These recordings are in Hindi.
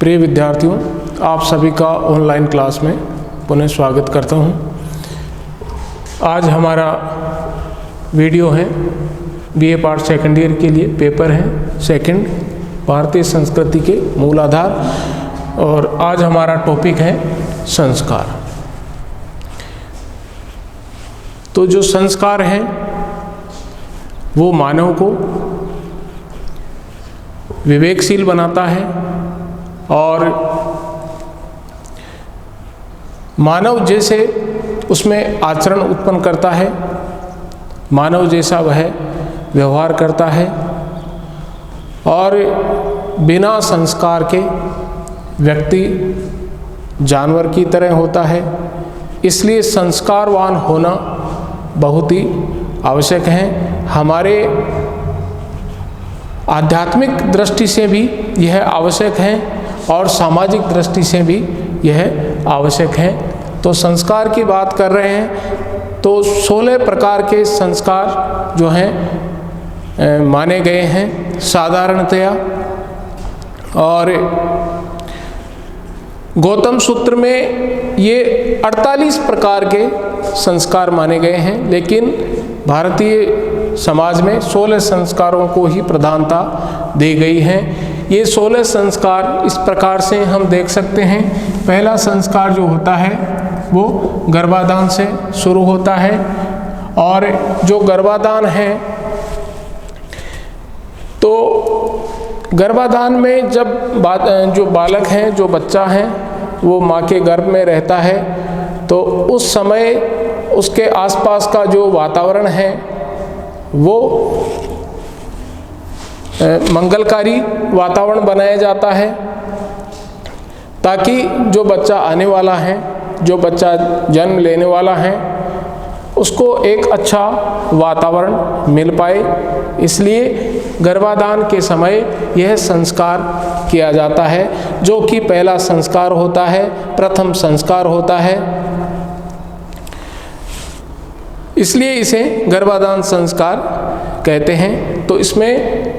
प्रिय विद्यार्थियों, आप सभी का ऑनलाइन क्लास में पुनः स्वागत करता हूं। आज हमारा वीडियो है बीए पार्ट सेकंड ईयर के लिए, पेपर है सेकंड, भारतीय संस्कृति के मूल आधार, और आज हमारा टॉपिक है संस्कार। तो जो संस्कार हैं वो मानव को विवेकशील बनाता है और मानव जैसे उसमें आचरण उत्पन्न करता है, मानव जैसा वह व्यवहार करता है, और बिना संस्कार के व्यक्ति जानवर की तरह होता है। इसलिए संस्कारवान होना बहुत ही आवश्यक है। हमारे आध्यात्मिक दृष्टि से भी यह आवश्यक है और सामाजिक दृष्टि से भी यह आवश्यक है। तो संस्कार की बात कर रहे हैं तो 16 प्रकार के संस्कार जो हैं माने गए हैं साधारणतया, और गौतम सूत्र में ये 48 प्रकार के संस्कार माने गए हैं, लेकिन भारतीय समाज में 16 संस्कारों को ही प्रधानता दी गई है। ये 16 संस्कार इस प्रकार से हम देख सकते हैं। पहला संस्कार जो होता है वो गर्भाधान से शुरू होता है, और जो गर्भाधान है तो गर्भाधान में जब जो बालक हैं, जो बच्चा है, वो माँ के गर्भ में रहता है, तो उस समय उसके आसपास का जो वातावरण है वो मंगलकारी वातावरण बनाया जाता है, ताकि जो बच्चा आने वाला है, जो बच्चा जन्म लेने वाला है, उसको एक अच्छा वातावरण मिल पाए। इसलिए गर्भाधान के समय यह संस्कार किया जाता है, जो कि पहला संस्कार होता है, प्रथम संस्कार होता है। इसलिए इसे गर्भाधान संस्कार कहते हैं। तो इसमें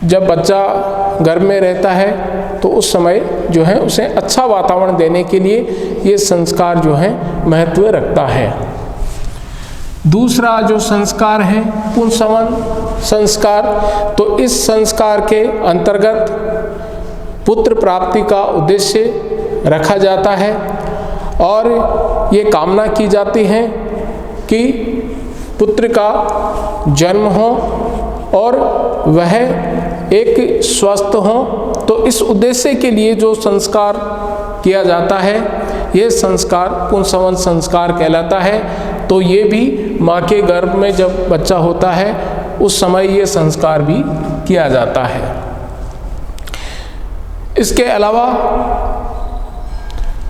जब बच्चा गर्भ में रहता है तो उस समय जो है उसे अच्छा वातावरण देने के लिए ये संस्कार जो है महत्व रखता है। दूसरा जो संस्कार है पुंसवन संस्कार, तो इस संस्कार के अंतर्गत पुत्र प्राप्ति का उद्देश्य रखा जाता है, और ये कामना की जाती है कि पुत्र का जन्म हो और वह एक स्वस्थ हो। तो इस उद्देश्य के लिए जो संस्कार किया जाता है यह संस्कार पुंसवन संस्कार कहलाता है। तो ये भी माँ के गर्भ में जब बच्चा होता है उस समय ये संस्कार भी किया जाता है। इसके अलावा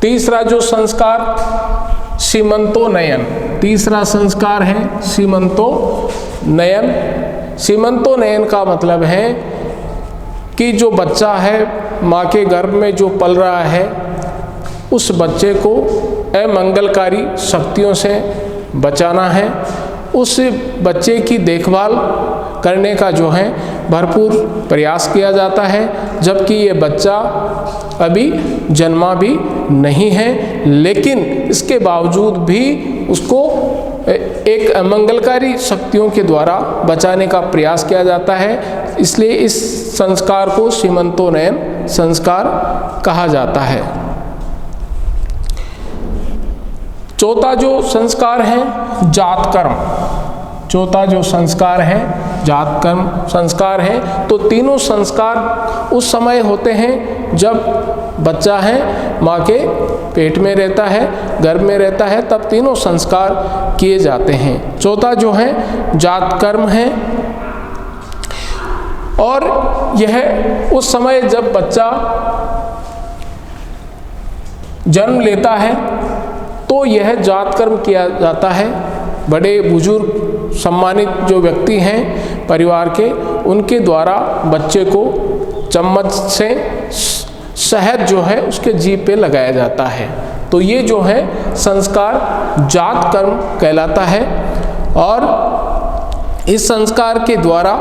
तीसरा जो संस्कार सीमंतोन्नयन, तीसरा संस्कार है सीमंतोन्नयन। सीमंतोन्नयन का मतलब है कि जो बच्चा है माँ के गर्भ में जो पल रहा है, उस बच्चे को अमंगलकारी शक्तियों से बचाना है। उस बच्चे की देखभाल करने का जो है भरपूर प्रयास किया जाता है, जबकि ये बच्चा अभी जन्मा भी नहीं है, लेकिन इसके बावजूद भी उसको एक अमंगलकारी शक्तियों के द्वारा बचाने का प्रयास किया जाता है। इसलिए इस संस्कार को सीमंतोन्नयन संस्कार कहा जाता है। चौथा जो संस्कार है जातकर्म, चौथा जो संस्कार है जातकर्म संस्कार है। तो तीनों संस्कार उस समय होते हैं जब बच्चा है माँ के पेट में रहता है, गर्भ में रहता है, तब तीनों संस्कार किए जाते हैं। चौथा जो है जातकर्म है, और यह उस समय जब बच्चा जन्म लेता है तो यह जातकर्म किया जाता है। बड़े बुजुर्ग सम्मानित जो व्यक्ति हैं परिवार के, उनके द्वारा बच्चे को चम्मच से शहद जो है उसके जीभ पे लगाया जाता है। तो ये जो है संस्कार जातकर्म कहलाता है, और इस संस्कार के द्वारा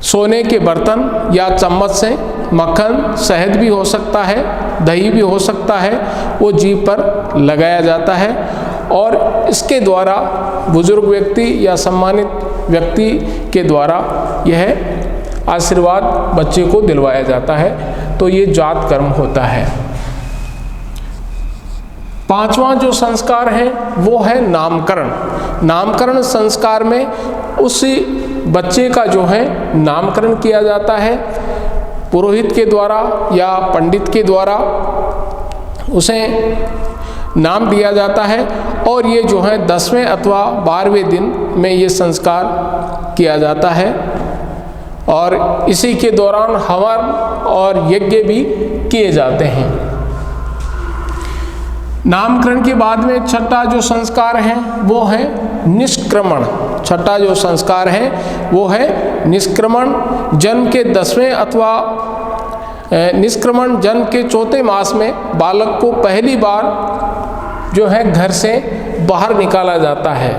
सोने के बर्तन या चम्मच से, मक्खन, शहद भी हो सकता है, दही भी हो सकता है, वो जीभ पर लगाया जाता है और इसके द्वारा बुजुर्ग व्यक्ति या सम्मानित व्यक्ति के द्वारा यह आशीर्वाद बच्चे को दिलवाया जाता है। तो ये जात कर्म होता है। पांचवां जो संस्कार है वो है नामकरण। नामकरण संस्कार में उस बच्चे का जो है नामकरण किया जाता है पुरोहित के द्वारा या पंडित के द्वारा, उसे नाम दिया जाता है और ये जो है 10वें अथवा 12वें दिन में ये संस्कार किया जाता है और इसी के दौरान हवन और यज्ञ भी किए जाते हैं। नामकरण के बाद में छठा जो संस्कार है वो है निष्क्रमण। छठा जो संस्कार है वो है निष्क्रमण। जन्म के 10वें अथवा निष्क्रमण जन्म के चौथे मास में बालक को पहली बार जो है घर से बाहर निकाला जाता है।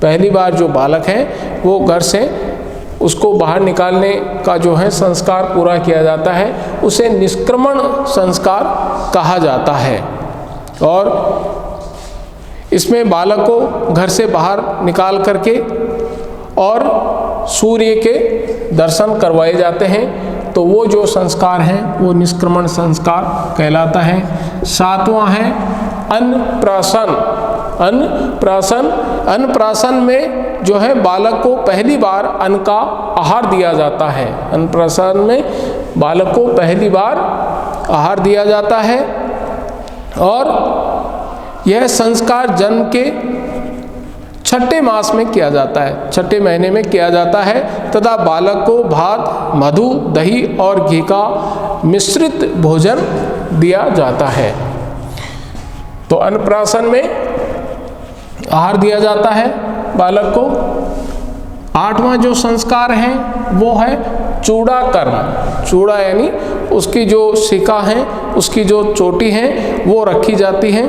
पहली बार जो बालक है वो घर से उसको बाहर निकालने का जो है संस्कार पूरा किया जाता है, उसे निष्क्रमण संस्कार कहा जाता है। और इसमें बालक को घर से बाहर निकाल करके और सूर्य के दर्शन करवाए जाते हैं, तो वो जो संस्कार है वो निष्क्रमण संस्कार कहलाता है। सातवां है अन्नप्राशन। अन्नप्राशन में जो है बालक को पहली बार अन्न का आहार दिया जाता है। अन्नप्राशन में बालक को पहली बार आहार दिया जाता है और यह संस्कार जन्म के छठे मास में किया जाता है, छठे महीने में किया जाता है तथा बालक को भात, मधु, दही और घी का मिश्रित भोजन दिया जाता है। तो अन्नप्राशन में आहार दिया जाता है बालक को। आठवां जो संस्कार है वो है चूड़ा कर्म। चूड़ा यानी उसकी जो शिखा है, उसकी जो चोटी है वो रखी जाती है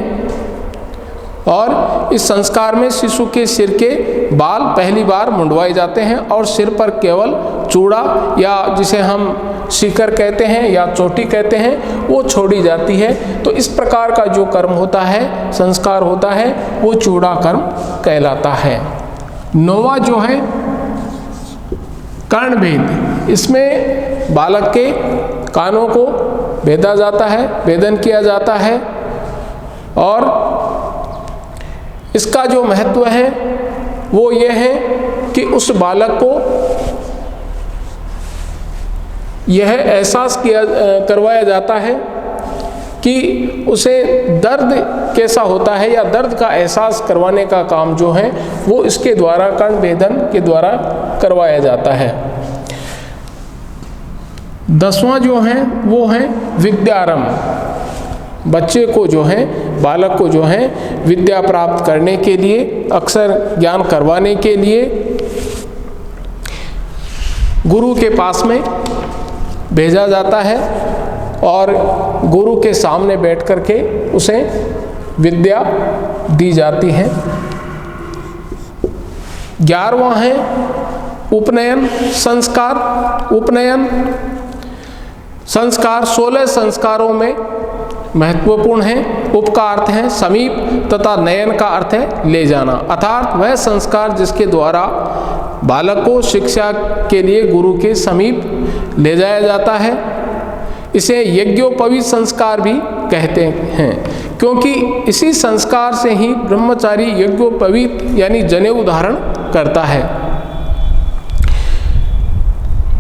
और इस संस्कार में शिशु के सिर के बाल पहली बार मुंडवाए जाते हैं और सिर पर केवल चूड़ा या जिसे हम शिखर कहते हैं या चोटी कहते हैं वो छोड़ी जाती है। तो इस प्रकार का जो कर्म होता है, संस्कार होता है, वो चूड़ा कर्म कहलाता है। नौवां जो है कर्णभेद। इसमें बालक के कानों को भेदा जाता है, भेदन किया जाता है और इसका जो महत्व है वो ये है कि उस बालक को यह एहसास करवाया जाता है कि उसे दर्द कैसा होता है या दर्द का एहसास करवाने का काम जो है वो इसके द्वारा, कर्ण भेदन के द्वारा करवाया जाता है। 10वां जो है वो है विद्यारंभ। बच्चे को जो है, बालक को जो है विद्या प्राप्त करने के लिए, अक्षर ज्ञान करवाने के लिए गुरु के पास में भेजा जाता है और गुरु के सामने बैठ करके उसे विद्या दी जाती है। 11वां है उपनयन संस्कार। उपनयन संस्कार 16 संस्कारों में महत्वपूर्ण है। उप का अर्थ है समीप तथा नयन का अर्थ है ले जाना, अर्थात वह संस्कार जिसके द्वारा बालक को शिक्षा के लिए गुरु के समीप ले जाया जाता है। इसे यज्ञोपवीत संस्कार भी कहते हैं, क्योंकि इसी संस्कार से ही ब्रह्मचारी यज्ञोपवीत यानी जनेऊ धारण करता है।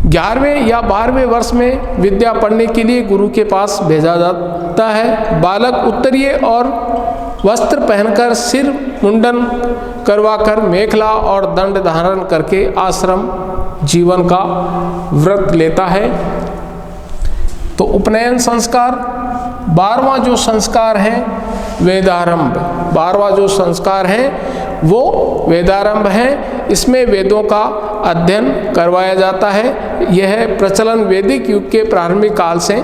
11वें या 12वें वर्ष में विद्या पढ़ने के लिए गुरु के पास भेजा जाता है। बालक उत्तरीय और वस्त्र पहनकर, सिर मुंडन करवाकर, मेखला और दंड धारण करके आश्रम जीवन का व्रत लेता है। तो उपनयन संस्कार। 12वां जो संस्कार है वेदारंभ। 12वां जो संस्कार है वो वेदारंभ है। इसमें वेदों का अध्ययन करवाया जाता है। यह प्रचलन वैदिक युग के प्रारंभिक काल से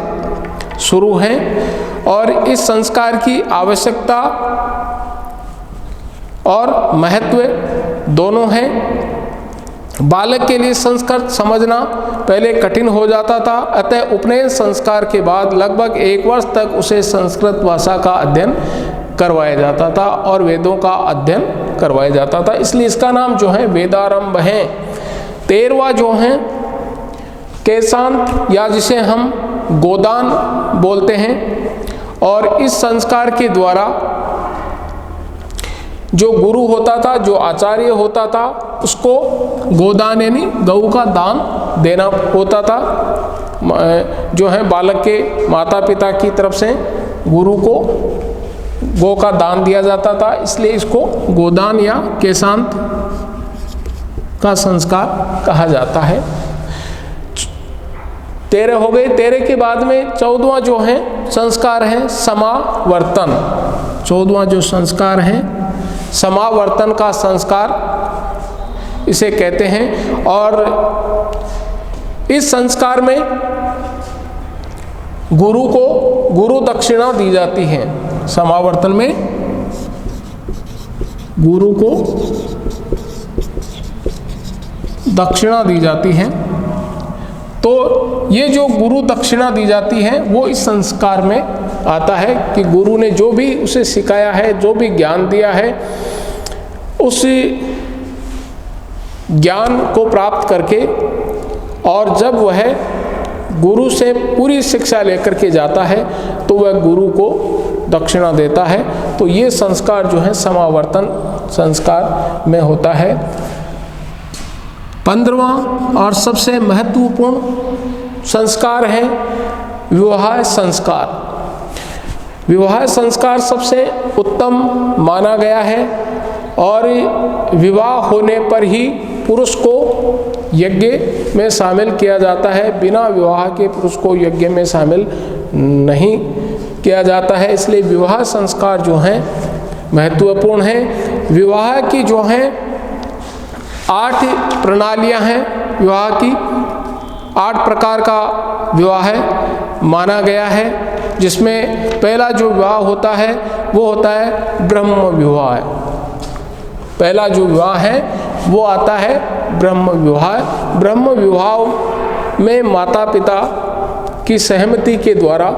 शुरू है और इस संस्कार की आवश्यकता और महत्व दोनों हैं। बालक के लिए संस्कृत समझना पहले कठिन हो जाता था, अतः उपनयन संस्कार के बाद लगभग 1 वर्ष तक उसे संस्कृत भाषा का अध्ययन करवाया जाता था और वेदों का अध्ययन करवाया जाता था, इसलिए इसका नाम जो है वेदारंभ है। 13वां जो है केशांत या जिसे हम गोदान बोलते हैं, और इस संस्कार के द्वारा जो गुरु होता था, जो आचार्य होता था, उसको गोदान यानी गऊ का दान देना होता था। जो है बालक के माता पिता की तरफ से गुरु को गौ का दान दिया जाता था, इसलिए इसको गोदान या केशांत का संस्कार कहा जाता है। 13 हो गए। 13 के बाद में 14वां जो है संस्कार है समावर्तन। 14वां जो संस्कार है समावर्तन का संस्कार इसे कहते हैं, और इस संस्कार में गुरु को गुरु दक्षिणा दी जाती है। समावर्तन में गुरु को दक्षिणा दी जाती है। तो ये जो गुरु दक्षिणा दी जाती है वो इस संस्कार में आता है कि गुरु ने जो भी उसे सिखाया है, जो भी ज्ञान दिया है, उस ज्ञान को प्राप्त करके और जब वह गुरु से पूरी शिक्षा लेकर के जाता है तो वह गुरु को दक्षिणा देता है। तो ये संस्कार जो है समावर्तन संस्कार में होता है। 15वां और सबसे महत्वपूर्ण संस्कार है विवाह संस्कार। विवाह संस्कार सबसे उत्तम माना गया है और विवाह होने पर ही पुरुष को यज्ञ में शामिल किया जाता है। बिना विवाह के पुरुष को यज्ञ में शामिल नहीं किया जाता है, इसलिए विवाह संस्कार जो हैं महत्वपूर्ण है। विवाह की जो हैं 8 प्रणालियां हैं, विवाह की 8 प्रकार का विवाह माना गया है, जिसमें पहला जो विवाह होता है वो होता है ब्रह्म विवाह। पहला जो विवाह है वो आता है ब्रह्म विवाह। ब्रह्म विवाह में माता पिता की सहमति के द्वारा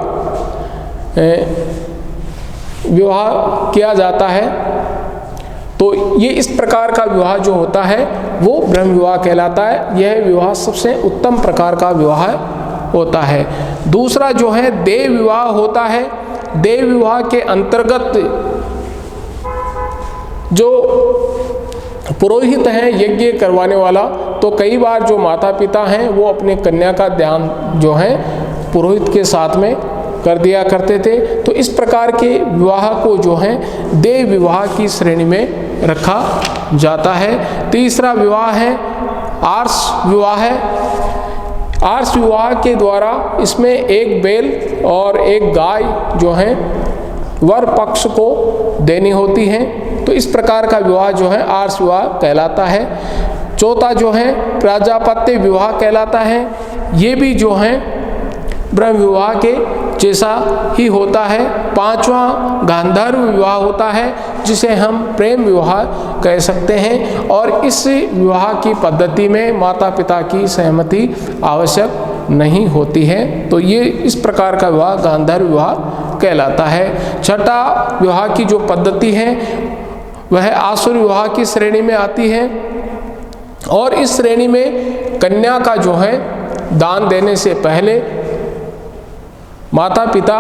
विवाह किया जाता है। तो ये इस प्रकार का विवाह जो होता है वो ब्रह्म विवाह कहलाता है। यह विवाह सबसे उत्तम प्रकार का विवाह होता है। दूसरा जो है देव विवाह होता है। देव विवाह के अंतर्गत जो पुरोहित है, यज्ञ करवाने वाला, तो कई बार जो माता पिता हैं वो अपने कन्या का ध्यान जो है पुरोहित के साथ में कर दिया करते थे। तो इस प्रकार के विवाह को जो है देव विवाह की श्रेणी में रखा जाता है। तीसरा विवाह है आर्ष विवाह। आर्ष विवाह के द्वारा इसमें एक बैल और एक गाय जो है वर पक्ष को देनी होती है। तो इस प्रकार का विवाह जो है आर्ष विवाह कहलाता है। चौथा जो है प्रजापत्य विवाह कहलाता है। ये भी जो है ब्रह्म विवाह के जैसा ही होता है। 5वां गांधर्व विवाह होता है, जिसे हम प्रेम विवाह कह सकते हैं, और इस विवाह की पद्धति में माता पिता की सहमति आवश्यक नहीं होती है। तो ये इस प्रकार का विवाह गांधर्व विवाह कहलाता है। छठा विवाह की जो पद्धति है वह आसुर विवाह की श्रेणी में आती है, और इस श्रेणी में कन्या का जो है दान देने से पहले माता पिता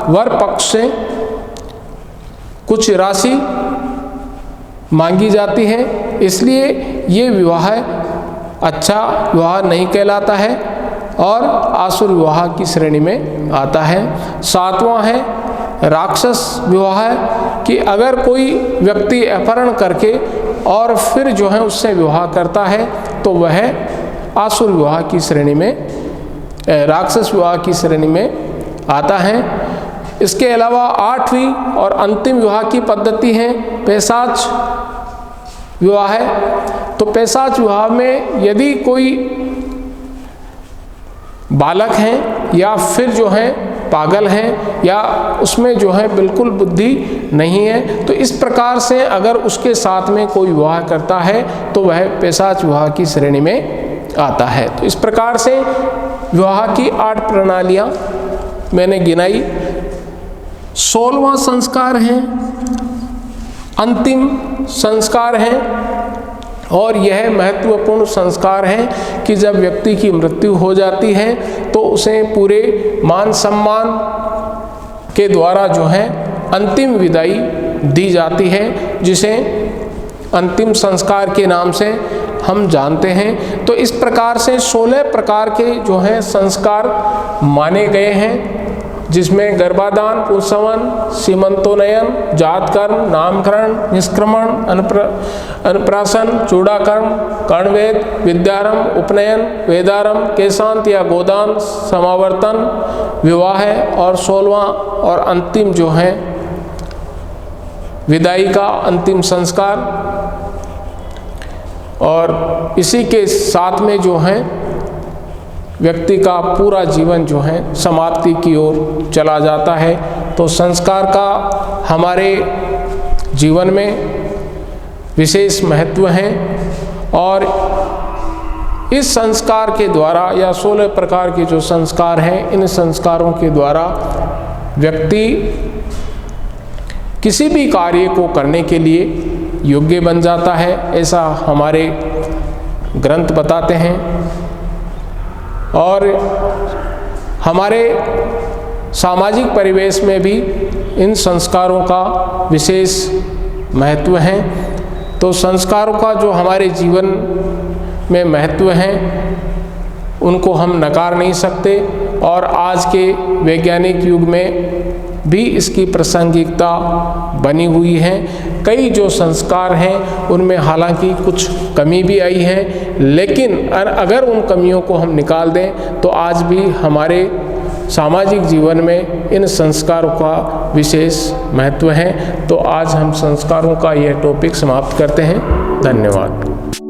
वर पक्ष से कुछ राशि मांगी जाती है, इसलिए ये विवाह अच्छा विवाह नहीं कहलाता है और आसुर विवाह की श्रेणी में आता है। 7वां है राक्षस विवाह, कि अगर कोई व्यक्ति अपहरण करके और फिर जो है उससे विवाह करता है तो वह आसुर विवाह की श्रेणी में, राक्षस विवाह की श्रेणी में आता है। इसके अलावा 8वीं और अंतिम विवाह की पद्धति है पैशाच विवाह। तो पैशाच विवाह में यदि कोई बालक हैं या फिर जो है पागल है या उसमें जो है बिल्कुल बुद्धि नहीं है। तो इस प्रकार से अगर उसके साथ में कोई विवाह करता है तो वह पिशाच विवाह की श्रेणी में आता है। तो इस प्रकार से विवाह की 8 प्रणालियाँ मैंने गिनाई। 16वां संस्कार है, अंतिम संस्कार है, और यह महत्वपूर्ण संस्कार है कि जब व्यक्ति की मृत्यु हो जाती है तो उसे पूरे मान सम्मान के द्वारा जो है अंतिम विदाई दी जाती है, जिसे अंतिम संस्कार के नाम से हम जानते हैं। तो इस प्रकार से 16 प्रकार के जो हैं संस्कार माने गए हैं, जिसमें गर्भाधान, पुंसवन, सीमंतोन्नयन, जातकर्म, नामकरण, निष्क्रमण, अन्नप्राशन, चूड़ाकर्म, कर्णवेद, विद्यारंभ, उपनयन, वेदारंभ, केशांत या गोदान, समावर्तन, विवाह और 16वां और अंतिम जो है विदाई का अंतिम संस्कार। और इसी के साथ में जो है व्यक्ति का पूरा जीवन जो है समाप्ति की ओर चला जाता है। तो संस्कार का हमारे जीवन में विशेष महत्व है, और इस संस्कार के द्वारा या 16 प्रकार के जो संस्कार हैं, इन संस्कारों के द्वारा व्यक्ति किसी भी कार्य को करने के लिए योग्य बन जाता है, ऐसा हमारे ग्रंथ बताते हैं। और हमारे सामाजिक परिवेश में भी इन संस्कारों का विशेष महत्व है। तो संस्कारों का जो हमारे जीवन में महत्व है उनको हम नकार नहीं सकते, और आज के वैज्ञानिक युग में भी इसकी प्रासंगिकता बनी हुई है। कई जो संस्कार हैं उनमें हालांकि कुछ कमी भी आई है, लेकिन अगर उन कमियों को हम निकाल दें तो आज भी हमारे सामाजिक जीवन में इन संस्कारों का विशेष महत्व है। तो आज हम संस्कारों का यह टॉपिक समाप्त करते हैं। धन्यवाद।